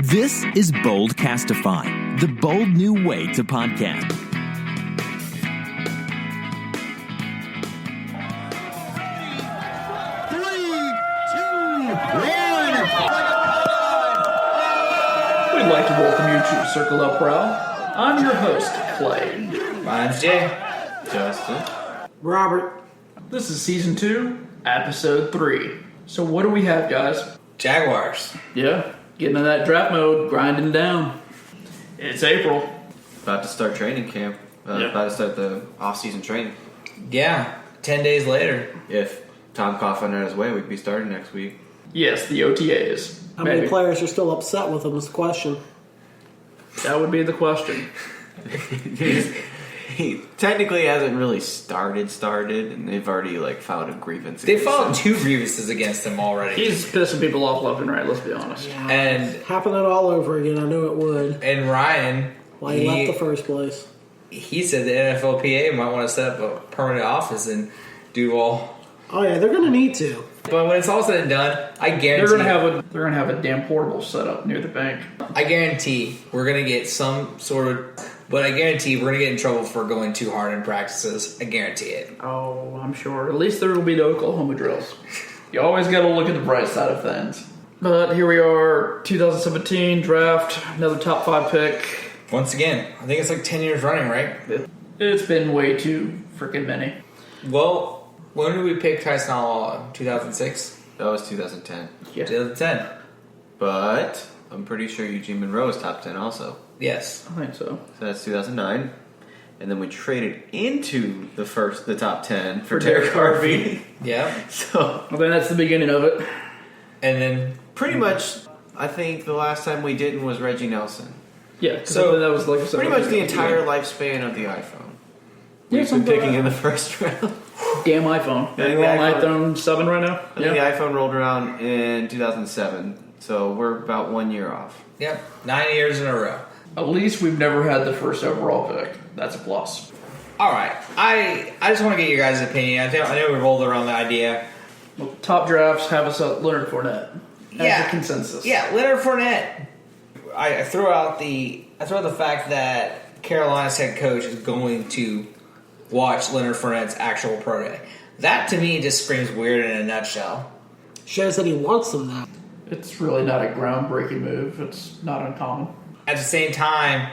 This is Boldcastify, the bold new way to podcast. We'd like to welcome you to Circle Up Prowl. I'm your host, Clay. Mine's Jay. Justin. Robert. This is Season 2, Episode 3. So what do we have, guys? Jaguars. Yeah, getting in that draft mode, grinding down. It's April. About to start training camp. About to start the off-season training. Yeah, 10 days later. If Tom Coughlin had his way, we'd be starting next week. Yes, the OTAs. How many players are still upset with him is the question. That would be the question. He technically hasn't really started, and they've already filed a grievance. They filed 2 grievances against him already. He's pissing people off left and right, let's be honest. Yeah, And happening all over again. I knew it would. And Ryan, Why he left the first place. He said the NFLPA might want to set up a permanent office and do all. Oh yeah, they're gonna need to. But when it's all said and done, I guarantee they're gonna have a damn portable set up near the bank. I guarantee we're gonna get some sort of. But I guarantee we're gonna get in trouble for going too hard in practices. I guarantee it. Oh, I'm sure. At least there will be no Oklahoma drills. You always got to look at the bright side of things. But here we are, 2017 draft, another top 5 pick. Once again, I think it's like 10 years running, right? It's been way too freaking many. Well, when did we pick Tyson Hall? 2006? That was 2010. Yeah. 2010. But I'm pretty sure Eugene Monroe is top 10 also. Yes. I think so. So that's 2009. And then we traded into the top 10 for Derek Harvey. Yeah. So Well, then that's the beginning of it. And then pretty much, I think the last time we didn't was Reggie Nelson. Yeah, So, that was like I said, Pretty much the entire lifespan of the iPhone. Yeah, We've been picking in the first round. damn iPhone. Yeah, We're on the iPhone- iPhone 7 right now? I think the iPhone rolled around in 2007. So we're about 1 year off. Yep, 9 years in a row. At least we've never had the first overall pick. That's a plus. All right, I just want to get your guys' opinion. I know we rolled around the idea. Well, top drafts have us at Leonard Fournette. As a consensus. Yeah, Leonard Fournette. I throw out the fact that Carolina's head coach is going to watch Leonard Fournette's actual pro day. That to me just screams weird in a nutshell. Shows that he wants them now. It's really not a groundbreaking move. It's not uncommon. At the same time,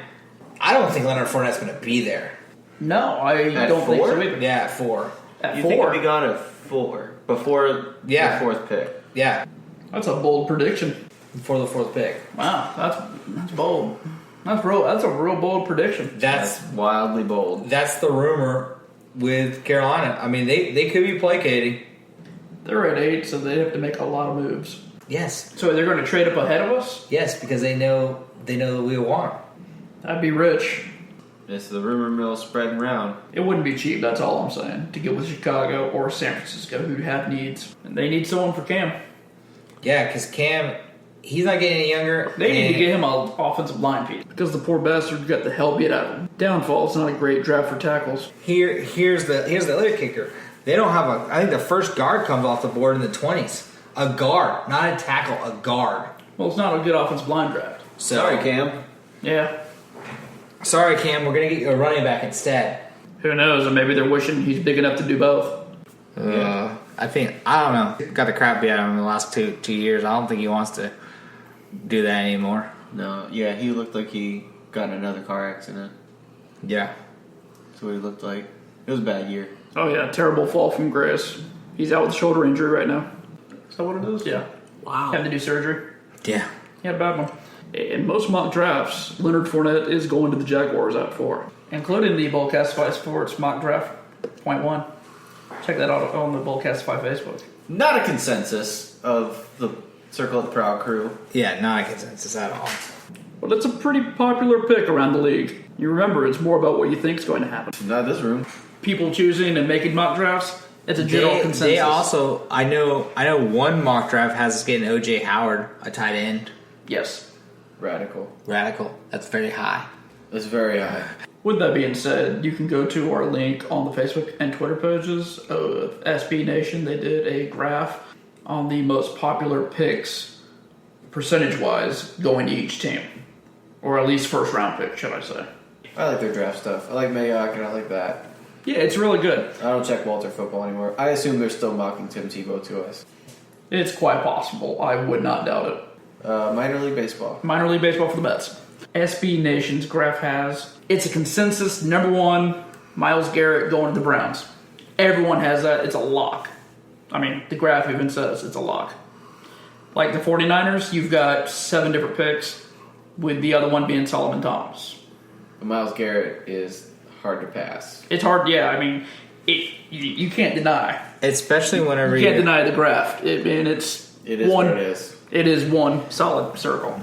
I don't think Leonard Fournette's going to be there. No, I At don't think 4? so either. Yeah, at 4. At You 4? think he'd be gone at 4 before the 4th pick? Yeah, That's a bold prediction. before the 4th pick. Wow, that's bold. That's a real bold prediction. That's Wildly bold. That's the rumor with Carolina. I mean, they could be placating. They're at 8, so they have to make a lot of moves. Yes, So they're going to trade up ahead of us? yes, because they know that we want him. That'd be rich. It's the rumor mill spreading around. It wouldn't be cheap, that's all I'm saying, to get with Chicago or San Francisco who have needs. And they need someone for Cam. Yeah, because Cam, he's not getting any younger. They need to get him an offensive line piece because the poor bastard got the hell beat out of him. Downfall, it's not a great draft for tackles. Here's the other kicker. They don't have I think the first guard comes off the board in the 20s. A guard, not a tackle, a guard. Well, it's not a good offensive line draft. So, Sorry, Cam. Yeah. Sorry, Cam, we're going to get you a running back instead. Who knows? Or maybe they're wishing he's big enough to do both. I don't know. Got the crap beat out of him in the last two years. I don't think he wants to do that anymore. No, yeah, he looked like he got in another car accident. Yeah. That's what he looked like. It was a bad year. Oh, yeah. Terrible fall from grace. He's out with a shoulder injury right now. Is that what it is? Yeah. Wow. Had to do surgery. Yeah. Yeah, bad one. In most mock drafts, Leonard Fournette is going to the Jaguars at 4, including the Boldcastify Sports mock draft .1. Check that out on the Boldcastify Facebook. Not a consensus of the Circle of the Prowl crew. Yeah, not a consensus at all. But it's a pretty popular pick around the league. You remember, it's more about what you think is going to happen. Not this room. People choosing and making mock drafts, it's a general consensus. They also, I know one mock draft has us getting O.J. Howard, a tight end. Yes. Radical. That's very high. That's very high. With that being said, you can go to our link on the Facebook and Twitter pages of SB Nation. They did a graph on the most popular picks percentage-wise, going to each team. Or at least first-round pick, should I say. I like their draft stuff. I like Mayock and I like that. Yeah, it's really good. I don't check Walter football anymore. I assume they're still mocking Tim Tebow to us. It's quite possible. I would not doubt it. Minor League Baseball. Minor League Baseball for the Mets. SB Nation's graph has, it's a consensus, number 1, Myles Garrett going to the Browns. Everyone has that. It's a lock. I mean, the graph even says it's a lock. Like the 49ers, you've got 7 different picks, with the other one being Solomon Thomas. Myles Garrett is hard to pass. It's hard, yeah. I mean, you can't deny. Especially whenever You can't deny the graft. It is what it is. It is one solid circle.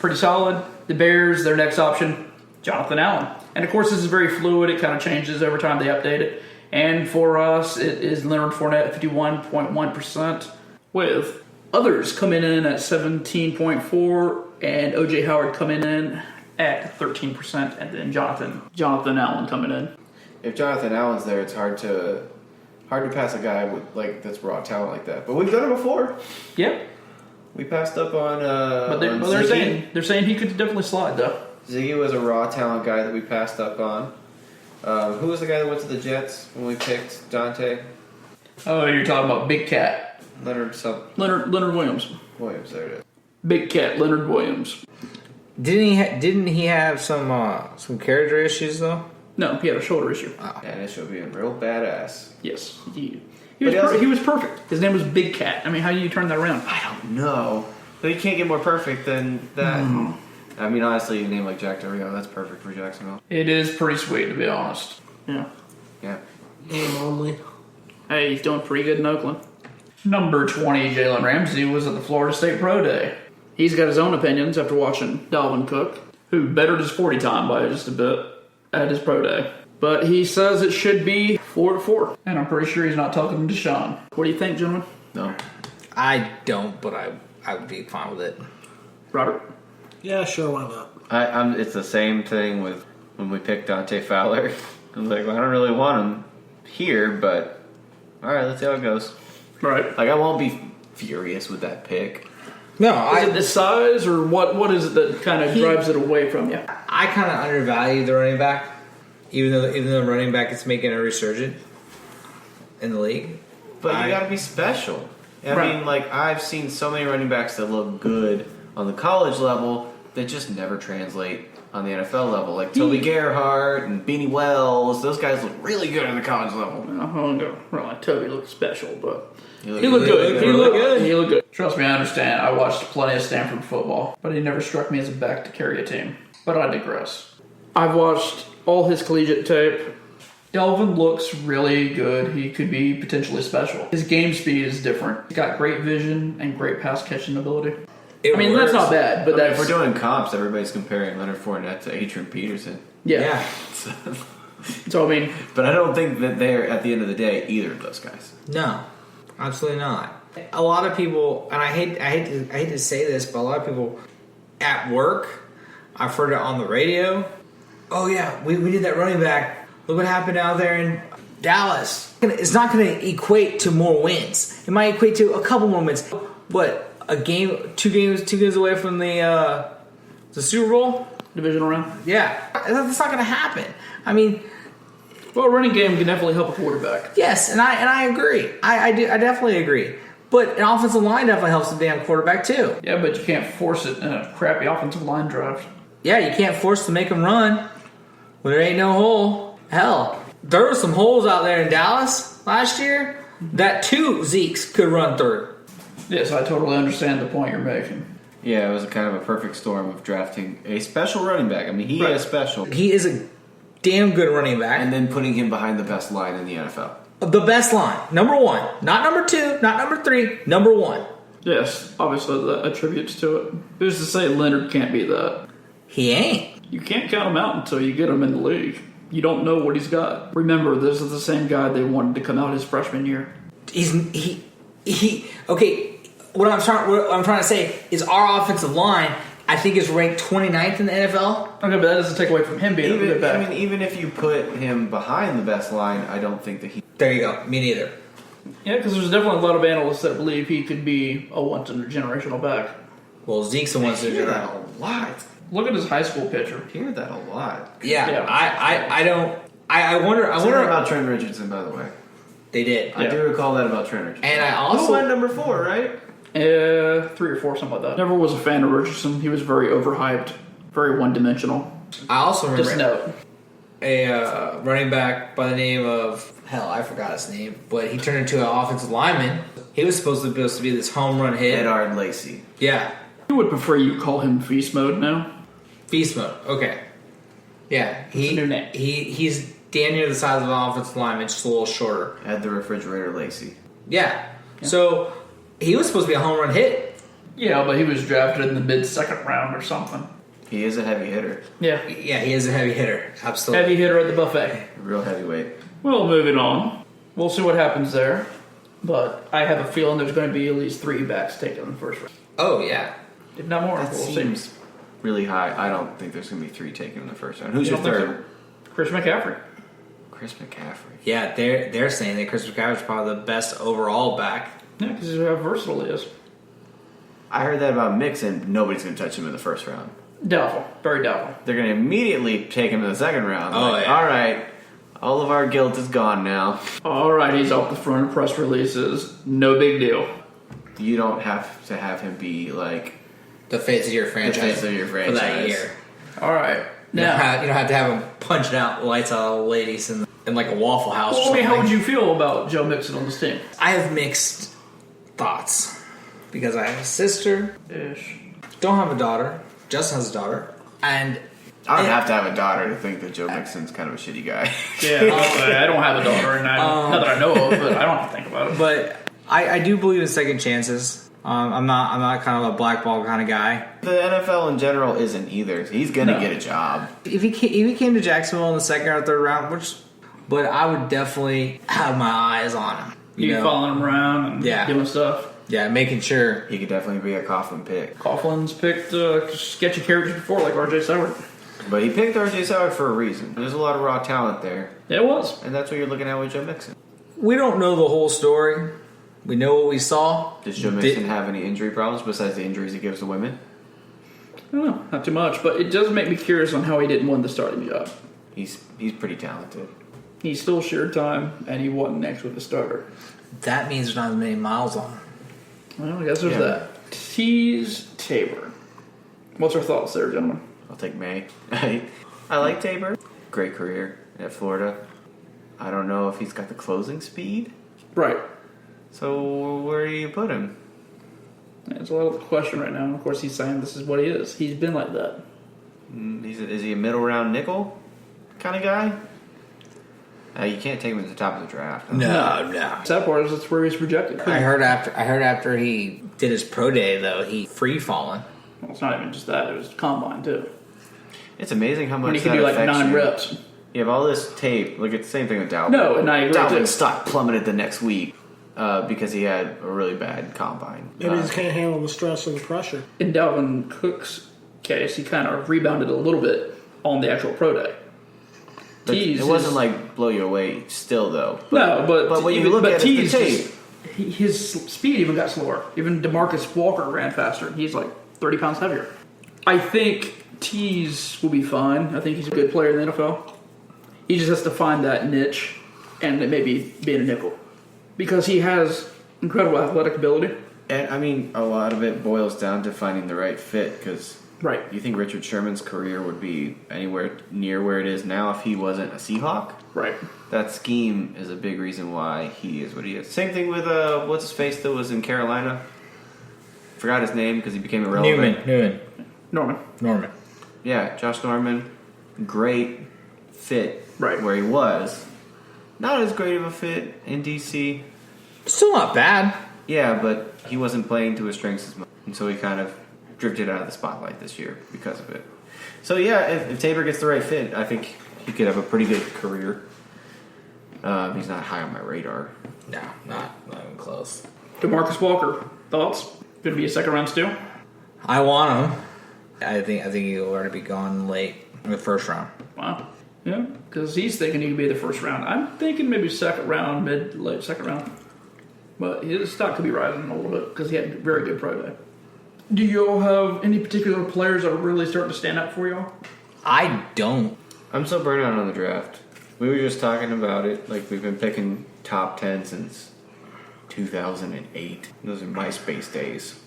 Pretty solid. The Bears, their next option, Jonathan Allen. And of course, this is very fluid. It kind of changes every time they update it. And for us, it is Leonard Fournette, 51.1%, with others coming in at 17.4%, and O.J. Howard coming in at 13%, and then Jonathan Allen coming in. If Jonathan Allen's there, it's hard to pass a guy with that's raw talent like that. But we've done it before. Yep. We passed up on. But they're saying he could definitely slide though. Ziggy was a raw talent guy that we passed up on. Who was the guy that went to the Jets when we picked Dante? Oh, you're talking about Big Cat. Leonard Williams. Williams, there it is. Big Cat, Leonard Williams. Didn't he have some character issues though? No, he had a shoulder issue. And it should be a real badass. Yes, he was perfect. His name was Big Cat. I mean, how do you turn that around? I don't know. But you can't get more perfect than that. I mean, honestly, a name like Jack Del Rio, that's perfect for Jacksonville. It is pretty sweet, to be honest. Yeah. Yeah. Name only. Hey, he's doing pretty good in Oakland. Number 20, Jalen Ramsey, was at the Florida State Pro Day. He's got his own opinions after watching Dalvin Cook, who bettered his 40 time by just a bit at his Pro Day. But he says it should be 4-4. And I'm pretty sure he's not talking to Deshaun. What do you think, gentlemen? No. I don't, but I would be fine with it. Robert? Yeah, sure, why not? It's the same thing with when we picked Dante Fowler. I was like, well, I don't really want him here, but all right, let's see how it goes. Right. Like, I won't be furious with that pick. No, Is it the size, or what is it that kind of drives it away from you? I kind of undervalue the running back, even though the running back is making a resurgence in the league. But you got to be special. I mean, like, I've seen so many running backs that look good on the college level that just never translate on the NFL level. Like Toby Gerhardt and Beanie Wells, those guys look really good on the college level. I don't know. Really, Toby looked special, but He he looked good. He looked good. He looked good. Trust me, I understand. I watched plenty of Stanford football, but he never struck me as a back to carry a team. But I digress. I've watched all his collegiate tape. Delvin looks really good. He could be potentially special. His game speed is different. He's got great vision and great pass catching ability. That's not bad, but if we're doing comps, everybody's comparing Leonard Fournette to Adrian Peterson. Yeah. So, But I don't think that they're, at the end of the day, either of those guys. No, absolutely not. A lot of people, and I hate to say this, but a lot of people at work, I've heard it on the radio. Oh yeah, we need that running back. Look what happened out there in Dallas. It's not going to equate to more wins. It might equate to a couple more wins. What, a game, two games away from the Super Bowl? divisional round. Yeah, that's not going to happen. I mean, Well, a running game can definitely help a quarterback. yes, and I agree. I definitely agree. But an offensive line definitely helps the damn quarterback too. Yeah, but you can't force it in a crappy offensive line draft. Yeah, you can't force to make them run when there ain't no hole. Hell, there were some holes out there in Dallas last year that 2 Zekes could run through. Yes, I totally understand the point you're making. Yeah, it was a kind of a perfect storm of drafting a special running back. I mean, he is special. He is a damn good running back. And then putting him behind the best line in the NFL. The best line. Number 1. Not number 2, not number 3, number 1. Yes, obviously that attributes to it. Who's to say Leonard can't be that? He ain't. You can't count him out until you get him in the league. You don't know what he's got. Remember, this is the same guy they wanted to come out his freshman year. Okay, what I'm trying to say is our offensive line, I think, is ranked 29th in the NFL. Okay, but that doesn't take away from him being a good back. Even if you put him behind the best line, I don't think that he... There you go. Me neither. Yeah, because there's definitely a lot of analysts that believe he could be a once-in-a-generational back. Well, Zeke's the one to do that. a lot. Look at his high school picture. I hear that a lot. Yeah, I don't. I wonder. I wonder about Trent Richardson, by the way. They did. I do recall that about Trent Richardson. And I also who went number 4, right? 3 or 4, something like that. Never was a fan of Richardson. He was very overhyped, very one-dimensional. I also remember Just note. a running back by the name of I forgot his name, but he turned into an offensive lineman. He was supposed to be this home run hit. Edard Lacy. Yeah, I would prefer you call him Feast Mode now. beast mode. Okay. Yeah, a new name. He's damn near the size of an offensive lineman, just a little shorter. Add the refrigerator Lacy. Yeah. So he was supposed to be a home run hit. Yeah, but he was drafted in the mid-second round or something. He is a heavy hitter. Yeah. Yeah, he is a heavy hitter. Absolutely. Heavy hitter at the buffet. A real heavyweight. Well, moving on. We'll see what happens there. But I have a feeling there's going to be at least 3 backs taken in the first round. Oh yeah. If not more, That we'll seems see. really high. I don't think there's going to be 3 taken in the first round. Who's You your don't think third? Chris McCaffrey. Chris McCaffrey. Yeah, they're saying that Chris McCaffrey is probably the best overall back. Yeah, because of how versatile he is. I heard that about Mixon. Nobody's going to touch him in the first round. Doubtful. Very doubtful. They're going to immediately take him in the second round. Oh, yeah. All right. All of our guilt is gone now. All right, he's off the front of press releases. No big deal. You don't have to have him be like The face of your franchise. face of your For that franchise. year. All right. You Now, don't have to have him punching out lights out of ladies in like a Waffle House or well, I something. mean, how would you feel about Joe Mixon on this team? I have mixed thoughts. Because I have a sister, Ish. don't have a daughter. Justin has a daughter. And I don't have to have a daughter to think that Joe Mixon's kind of a shitty guy. Yeah, I don't have a daughter, and not that I know of, but I don't have to think about it. but I do believe in second chances. I'm not kind of a blackball kind of guy. The NFL in general isn't either. He's gonna No. get a job. If he came to Jacksonville in the second or third round, but I would definitely have my eyes on him. You know? following him around and Yeah. doing stuff. Yeah, making sure. He could definitely be a coffin pick. Coughlin's picked sketchy characters before, like R.J. Soward. But he picked R.J. Soward for a reason. There's a lot of raw talent there, Yeah, it was. and that's what you're looking at with Joe Mixon. We don't know the whole story. We know what we saw. Does Joe Mixon have any injury problems besides the injuries he gives to women? I don't know, not too much, but it does make me curious on how he didn't win the starting job. He's pretty talented. He still shared time, and he wasn't next with the starter. That means there's not as many miles on him. Well, I guess there's Yeah. that. Tease Tabor. What's our thoughts there, gentlemen? I'll take May. I like Tabor. Great career at Florida. I don't know if he's got the closing speed. Right. So where do you put him? It's a lot of the question right now. And of course, he's saying this is what he is. He's been like that. Is he a middle round nickel kind of guy? You can't take him at the top of the draft. No. Sad part is that's where he's projected. I heard after he did his pro day though, he free falling. Well, it's not even just that. It was combine, too. It's amazing how much When he that can do like affects 9 you. reps. You have all this tape. Look at the same thing with Dalvin. No, and I agree, too. Dalvin's stock plummeted the next week because he had a really bad combine. Maybe he just can't handle the stress and the pressure. In Dalvin Cook's case, he kind of rebounded a little bit on the actual pro day. But Tease it wasn't is- like blow you away still, though. No, but when you even- look but at it, the Tease tape, just- his speed even got slower. Even DeMarcus Walker ran faster. He's like 30 pounds heavier. I think Tease will be fine. I think he's a good player in the NFL. He just has to find that niche and maybe being a nickel. Because he has incredible athletic ability. and I mean, a lot of it boils down to finding the right fit. Because Right. you think Richard Sherman's career would be anywhere near where it is now if he wasn't a Seahawk? Right. That scheme is a big reason why he is what he is. Same thing with what's his face that was in Carolina. Forgot his name because he became irrelevant. Norman. Yeah, Josh Norman, great fit Right. where he was. Not as great of a fit in DC. Still not bad. Yeah, but he wasn't playing to his strengths as much, and so he kind of drifted out of the spotlight this year because of it. So yeah, if Tabor gets the right fit, I think he could have a pretty good career. He's not high on my radar. No, not even close. DeMarcus Walker. Thoughts? Going to be a second round steal? I want him. I think he'll already be gone late in the first round. Wow. Yeah, because he's thinking he could be the first round. I'm thinking maybe second round, late second round. But his stock could be rising a little bit because he had a very good pro day. Do you all have any particular players that are really starting to stand out for y'all? I don't. I'm so burnt out on the draft. We were just talking about it. Like, we've been picking top 10 since 2008. Those are MySpace days.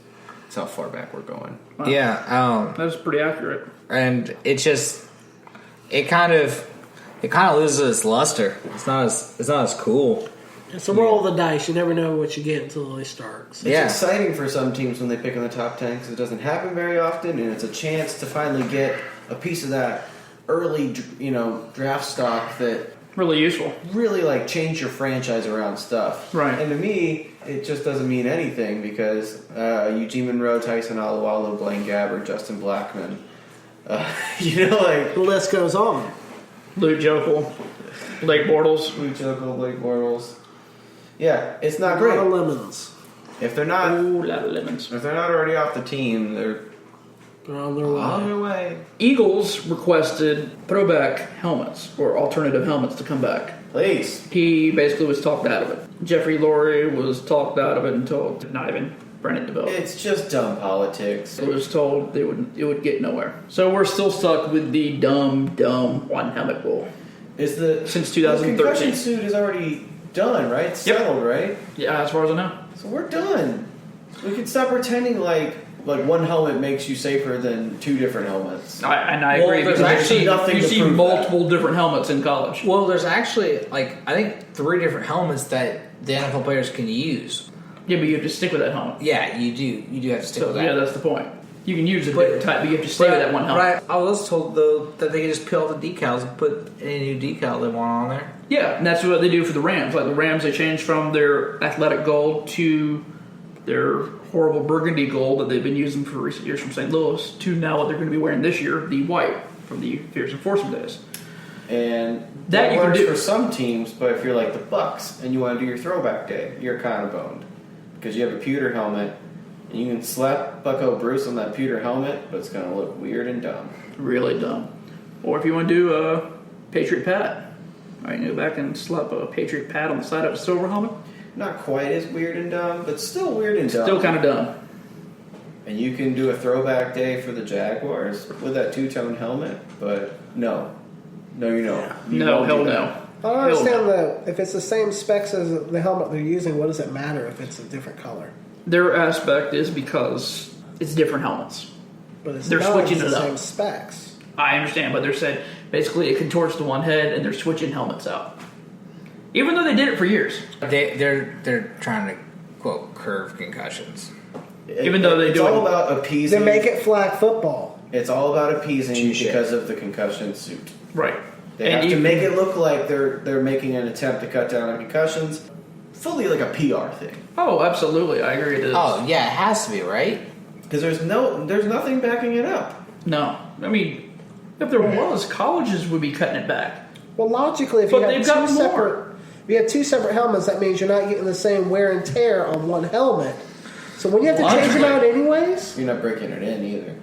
That's how far back we're going. Wow. Yeah, That's pretty accurate. and it kind of loses its luster. It's not as cool. It's a roll of the dice. You never know what you get until they start. So. Yeah. It's exciting for some teams when they pick in the top 10 because it doesn't happen very often, and it's a chance to finally get a piece of that early, draft stock that Really useful. really like change your franchise around stuff. Right. And to me, it just doesn't mean anything because Eugene Monroe, Tyson Alualu, Blaine Gabbert, Justin Blackman, The list goes on. Luke Jokel, Blake Bortles. Luke Jokel, Blake Bortles. Yeah, it's not A great. lot of lemons. If they're not Ooh, lot of lemons. already off the team, they're They're on their way. on their way. Eagles requested throwback helmets or alternative helmets to come back. Please. He basically was talked out of it. Jeffrey Lurie was talked out of it until not even Brennan developed. It's just dumb politics. It was told it would get nowhere. So we're still stuck with the dumb one helmet rule. Is the Since the 2013. concussion suit is already done, right? It's Yep. settled, right? Yeah, as far as I know. So we're done. We can stop pretending like one helmet makes you safer than two different helmets. I Well, agree. there's Because actually nothing you to see prove multiple different helmets in college. Well, there's actually I think 3 different helmets that the NFL players can use. Yeah, but you have to stick with that helmet. Yeah, you do. You do have to stick So with that. yeah, that's the point. You can use a But- different type, but you have to stay with that one helmet. Right. I was told though that they could just peel off the decals and put any new decal they want on there. Yeah, and that's what they do for the Rams. Like the Rams, they changed from their athletic gold to their horrible burgundy gold that they've been using for recent years from St. Louis to now what they're going to be wearing this year, the white from the Fierce Enforcement days. And That you can works do. for some teams, but if you're like the Bucks and you want to do your throwback day, you're kind of boned because you have a pewter helmet and you can slap Bucko Bruce on that pewter helmet, but it's going to look weird and dumb. Really dumb. Or if you want to do a Patriot Pat. All right, you go back and slap a Patriot Pat on the side of a silver helmet. Not quite as weird and dumb, but still weird and dumb. Still kind of dumb. And you can do a throwback day for the Jaguars with that two-tone helmet, but no, you don't. You No, won't hell do no. that. I don't understand if it's the same specs as the helmet they're using, what does it matter if it's a different color? Their aspect is because it's different helmets. But it's They're not switching the it up. same specs. I understand, but they're saying basically it contorts to one head and they're switching helmets out. Even though they did it for years. They're trying to quote curve concussions. Even though they it's do all it- about appeasing. They make it flag football. It's all about appeasing Touche. because of the concussion suit. Right. They have to make it look like they're making an attempt to cut down on concussions, fully like a PR thing. Oh, absolutely. I agree with this. Oh yeah, it has to be right. Because there's nothing backing it up. No. I mean, if there was, colleges would be cutting it back. Well, logically, if But you they've have got two more. separate, if you have 2 separate helmets, that means you're not getting the same wear and tear on one helmet. So when you have to change them out anyways, You're not breaking it in either.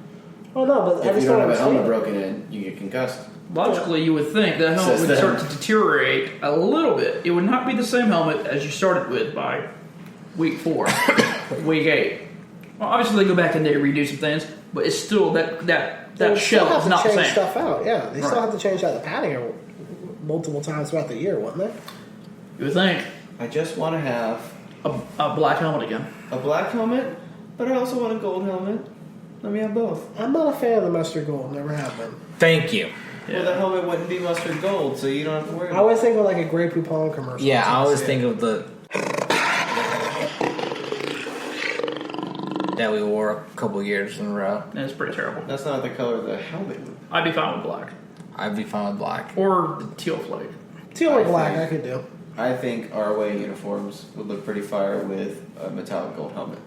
oh no, but I If just you don't don't have a helmet understand. broken in, you get concussed. Logically, you would think that helmet Says would that. start to deteriorate a little bit. It would not be the same helmet as you started with by week 4, week 8. Well, obviously, they go back and they redo some things, but it's still that They still shell have is to not the change same. stuff out. Yeah, they still Right. have to change out the padding multiple times throughout the year, wouldn't they? You would think I just want to have a black helmet again. a black helmet, but I also want a gold helmet. Let me have both. I'm not a fan of the mustard gold. Never have been. Thank you. Well, the helmet wouldn't be mustard gold, so you don't have to worry I about it. always think of like a Grey Poupon commercial. Yeah, I always think of the that we wore a couple years in a row. And it's pretty terrible. That's not the color of the helmet. I'd be fine with black. I'd be fine with black. Or the teal flake. teal or I black. think- I could do. I think our away uniforms would look pretty fire with a metallic gold helmet.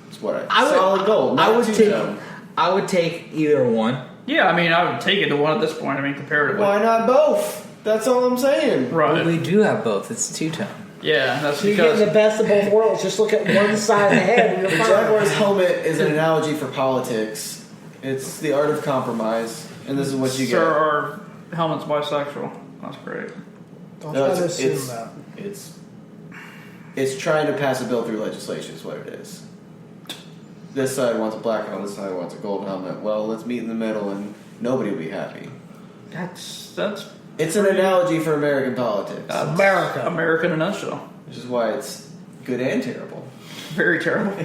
That's what solid gold. I not would two-tone. I would take either one. Yeah, I mean, I would take it to one at this point. I mean, comparatively. Why not both? That's all I'm saying. Right. Well, we do have both. It's two-tone. Yeah, that's You get because the best of both worlds. Just look at one side of the head and The you're fine. Jaguars helmet is an analogy for politics. It's the art of compromise, and this is what you Sir, get. our helmet's bisexual. That's great. Don't No, try to assume that. it's It's trying to pass a bill through legislation is what it is. This side wants a black helmet, this side wants a gold helmet. Well, let's meet in the middle and nobody will be happy. That's It's an analogy for American politics. America in a nutshell. Which is why it's good and terrible. Very terrible.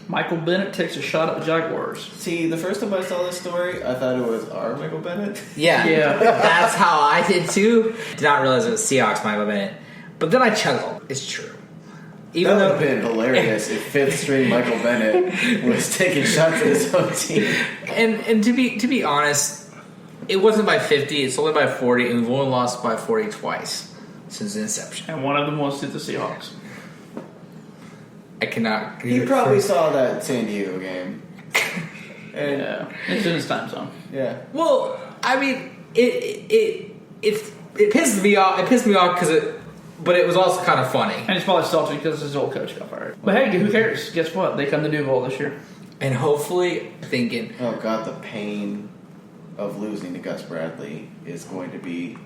Michael Bennett takes a shot at the Jaguars. See, the first time I saw this story, I thought it was our Michael Bennett. Yeah. That's how I did too. Did not realize it was Seahawks Michael Bennett. But then I chuckled. It's true. That would have been hilarious if fifth string Michael Bennett was taking shots at his own team. And to be honest, it wasn't by 50, it's only by 40, and we've only lost by 40 twice since inception. And one of them was to the Seahawks. I cannot. He probably saw that San Diego game. And Yeah, it's in his time zone. yeah. Well, I mean, it pissed me off. It pissed me off but it was also kind of funny. And he's probably salty because his old coach got fired. But hey, who cares? Guess what? They come to Duval this year. And hopefully, thinking, Oh god, the pain of losing to Gus Bradley is going to be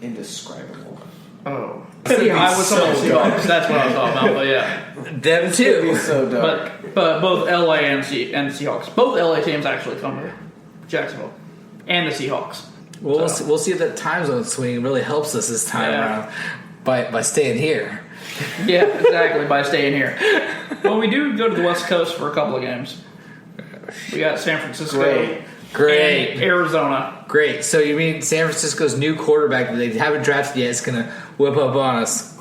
indescribable. Oh. Yeah, I was talking about Seahawks. That's what I was talking about, but yeah. them It'd too. be so dark. But both LA and Seahawks. Both LA teams actually come to Jacksonville. And the Seahawks. We'll So. see if that time zone swing really helps us this time Yeah. around by staying here. Yeah, exactly, by staying here. Well, we do go to the West Coast for a couple of games. We got San Francisco. Great. And Arizona. Great. So you mean San Francisco's new quarterback that they haven't drafted yet is going to whip up on us?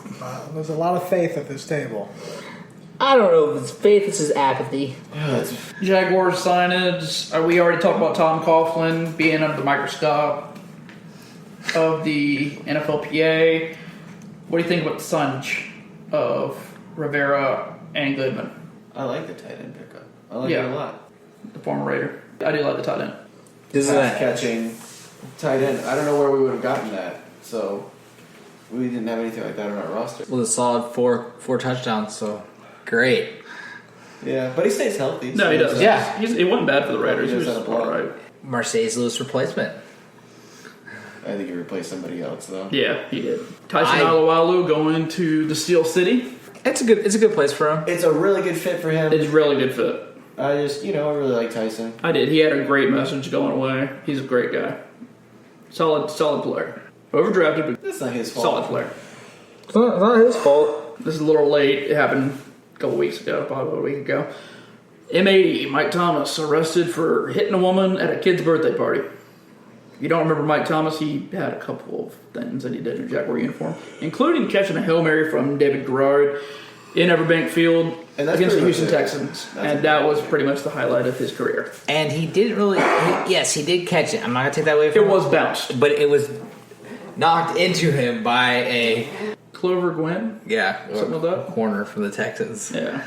There's a lot of faith at this table. I don't know if it's faith, it's just apathy. Jaguars signage. We already talked about Tom Coughlin being under the microscope of the NFLPA. What do you think about the signage of Rivera and Goodman, I like the tight end pickup. I like it a lot. the former Raider? I do like the tight end. This is Pass catching tight end. I don't know where we would have gotten that. So we didn't have anything like that on our roster. with a solid four touchdowns. So great. Yeah, but he stays healthy. No, he does. Yeah. It wasn't bad for the Raiders. He He was does have a block. all right. Mercedes Lewis replacement. I think he replaced somebody else though. Yeah, he did. Tyson Alualu going to the Steel City. It's a good place for him. It's a really good fit for him. It's a really good fit. I just, I really like Tyson. I did. He had a great message going away. He's a great guy. Solid player. Overdrafted, but That's not his fault. solid player. It's not his fault. This is a little late. It happened a couple weeks ago, probably a week ago. M80, Mike Thomas, arrested for hitting a woman at a kid's birthday party. If you don't remember Mike Thomas, he had a couple of things that he did in a Jaguar uniform, including catching a Hail Mary from David Garrard in Everbank Field And that's against the pretty Houston much it. Texans. That's And that was pretty much the highlight of his career. And he didn't really. Yes, he did catch it. I'm not gonna take that away from It him. was bounced. But it was knocked into him by a Clover Gwen? Something like that? corner from the Texans. Yeah.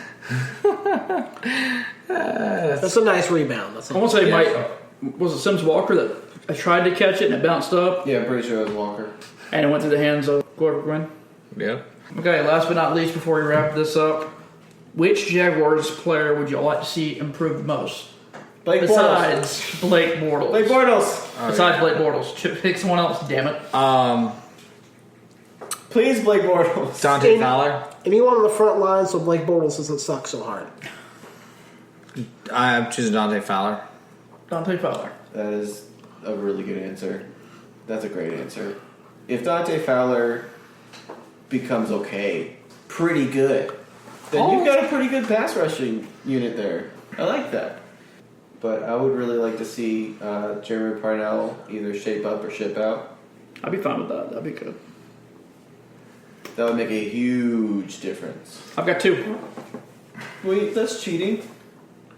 That's a nice rebound. That's I want to say Mike, was it Sims Walker that tried to catch it and it bounced up Yeah, I'm pretty sure it was Walker. and it went through the hands of Clover Gwen? Yeah. Okay, last but not least, before we wrap this up, which Jaguars player would you like to see improve the most? Blake Bortles. Besides Blake Bortles. Blake Bortles. Besides Blake Bortles. Pick someone else, damn it. Please, Blake Bortles. Dante Fowler. anyone on the front line so Blake Bortles doesn't suck so hard. I'm choosing Dante Fowler. Dante Fowler. That is a really good answer. That's a great answer. If Dante Fowler becomes pretty good, then you've got a pretty good pass rushing unit there. I like that. But I would really like to see Jeremy Parnell either shape up or ship out. I'd be fine with that. That'd be good. That would make a huge difference. I've got two. Wait, that's cheating.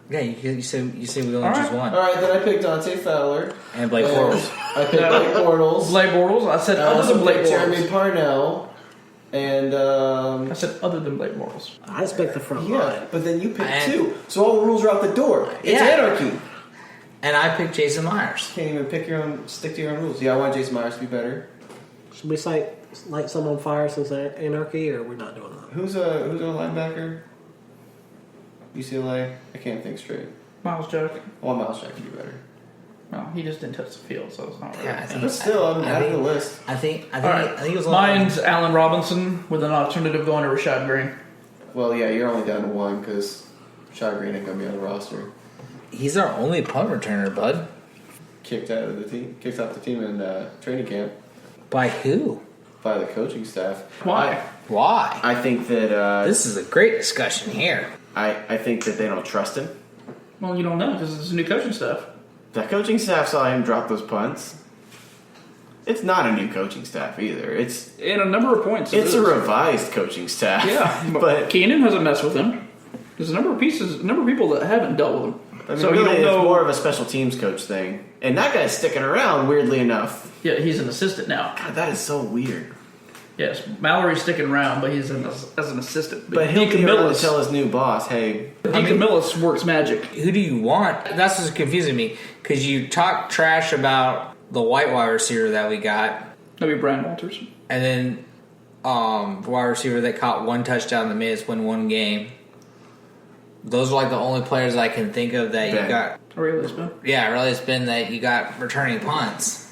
Yeah, you say we only All choose right. one. All right, then I picked Dante Fowler. And Blake Bortles. I picked Blake Bortles. Blake Bortles. I said I other also than Blake picked Jeremy Bortles. Parnell. And, I said other than Blake Bortles. I expect the front yeah, line. but then you picked And- two. So all the rules are out the door. It's Yeah. anarchy. And I picked Jason Myers. Can't even stick to your own rules. Yeah, I want Jason Myers to be better. Should we light someone on fire since they're anarchy, or we're not doing that? Who's our linebacker? UCLA? I can't think straight. Miles Jack. I want Miles Jack to be better. Well, he just didn't touch the field, so it's not really. Yeah, I think, But still, I'm adding the list. I think All right. it was Mine's Allen Robinson with an alternative going to Rashad Green. Well, yeah, you're only down to one because Rashad Green ain't gonna be on the roster. He's our only punt returner, bud. Kicked off the team in training camp By who? by the coaching staff. Why? Why? I think that This is a great discussion here. I think that they don't trust him. Well, you don't know because it's a new coaching staff. The coaching staff saw him drop those punts. It's not a new coaching staff either. It's In a number of points. a it is. revised coaching staff. Yeah, but Keenan hasn't messed with him. There's a number of people that haven't dealt with him. I mean, so really, you don't know. it's more of a special teams coach thing. And that guy's sticking around, weirdly enough. Yeah, he's an assistant now. God, that is so weird. Yes, Mallory's sticking around, but he's as an assistant. But he'll Deacon be able to Millis, tell his new boss, hey, Deacon Millis works magic. Who do you want? That's what's confusing me because you talk trash about the white wide receiver that we got, Maybe Brian Walters. and then the wide receiver that caught one touchdown in the Miz win one game. Those are like the only players I can think of that you Ben. got. Really, Lisbon. Yeah, really, it's been that you got returning punts.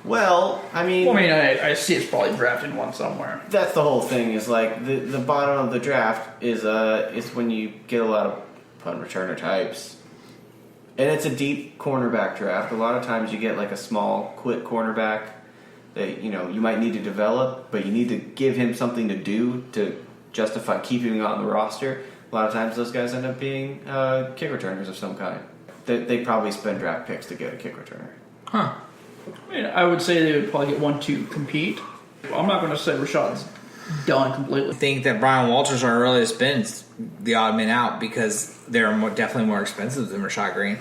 well, I mean, Well, I mean, I see it's probably drafting one somewhere. that's the whole thing. Is like the bottom of the draft is when you get a lot of punt returner types, and it's a deep cornerback draft. A lot of times you get like a small, quick cornerback that you might need to develop, but you need to give him something to do to justify keeping him on the roster. A lot of times those guys end up being kick returners of some kind. They probably spend draft picks to get a kick returner. Huh. I mean, I would say they would probably get one to compete. I'm not going to say Rashad's done completely. I think that Brian Walters are really spins the odd man out because they're definitely more expensive than Rashad Green.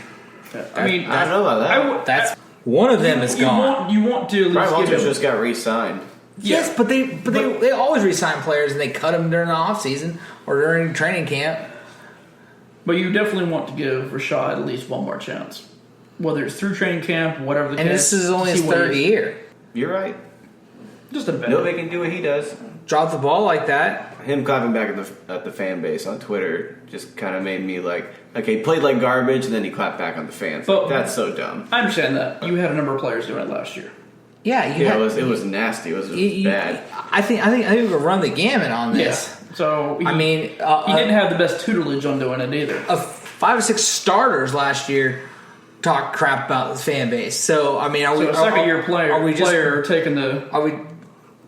I mean, I don't know about that. That's one of them is gone. You want to at Brian least Walters give him. just got re-signed. Yes, but they always re-sign players and they cut them during the offseason or during training camp. But you definitely want to give Rashad at least one more chance. Whether it's through training camp, whatever the case. And this is only his see what third he- year. You're right. Just a bit. Nobody can do what he does. Drop the ball like that. Him clapping back at the fan base on Twitter just kind of made me like, okay, he played like garbage, and then he clapped back on the fans. But- That's so dumb. I understand that. You had a number of players doing it last year. Yeah, Yeah, it was nasty. It was bad. I think we could run the gamut on this. Yeah. So he He didn't have the best tutelage on doing it either. 5 or 6 starters last year talk crap about the fan base. So I mean, are we So a second year player Are we just taking the Are we?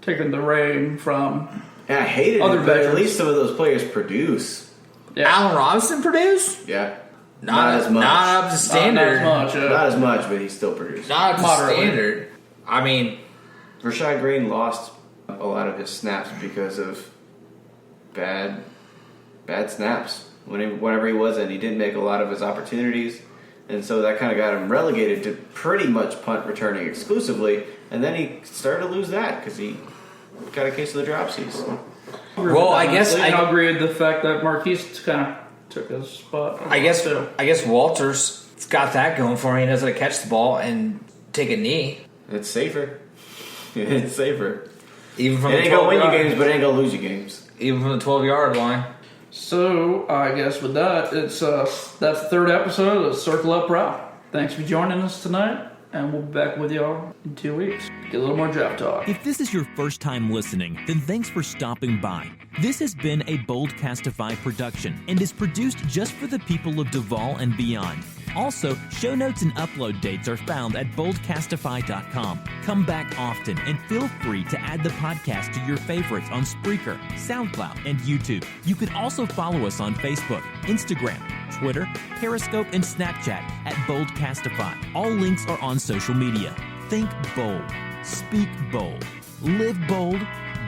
reign from And I hated Other it, but at veterans. least some of those players produce. Allen Robinson produced? Yeah. Not as much. Not up to standard. Not as much. Not as much, but he still produced. Not up to Moderately. standard. I mean, Rashad Green lost a lot of his snaps because of bad snaps. Whenever he was in, he didn't make a lot of his opportunities, and so that kind of got him relegated to pretty much punt returning exclusively. And then he started to lose that because he got a case of the dropsies. well, I guess And I agree with the fact that Marquise kind of took his spot. I guess Walters got that going for him. He knows how to catch the ball and take a knee, It's safer. It's safer. even from It the ain't gonna 12 win you yard, games, but it ain't gonna lose you games. even from the 12-yard line. So I guess with that, it's that's the third episode of Circle Up Prowl. Thanks for joining us tonight, and we'll be back with y'all in 2 weeks. Get a little more draft talk. If this is your first time listening, then thanks for stopping by. This has been a Boldcastify production and is produced just for the people of Duval and beyond. Also, show notes and upload dates are found at boldcastify.com. Come back often and feel free to add the podcast to your favorites on Spreaker, SoundCloud, and YouTube. You can also follow us on Facebook, Instagram, Twitter, Periscope, and Snapchat at Boldcastify. All links are on social media. Think bold, speak bold, live bold,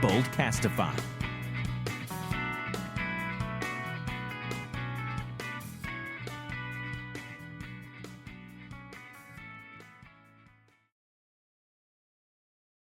Boldcastify.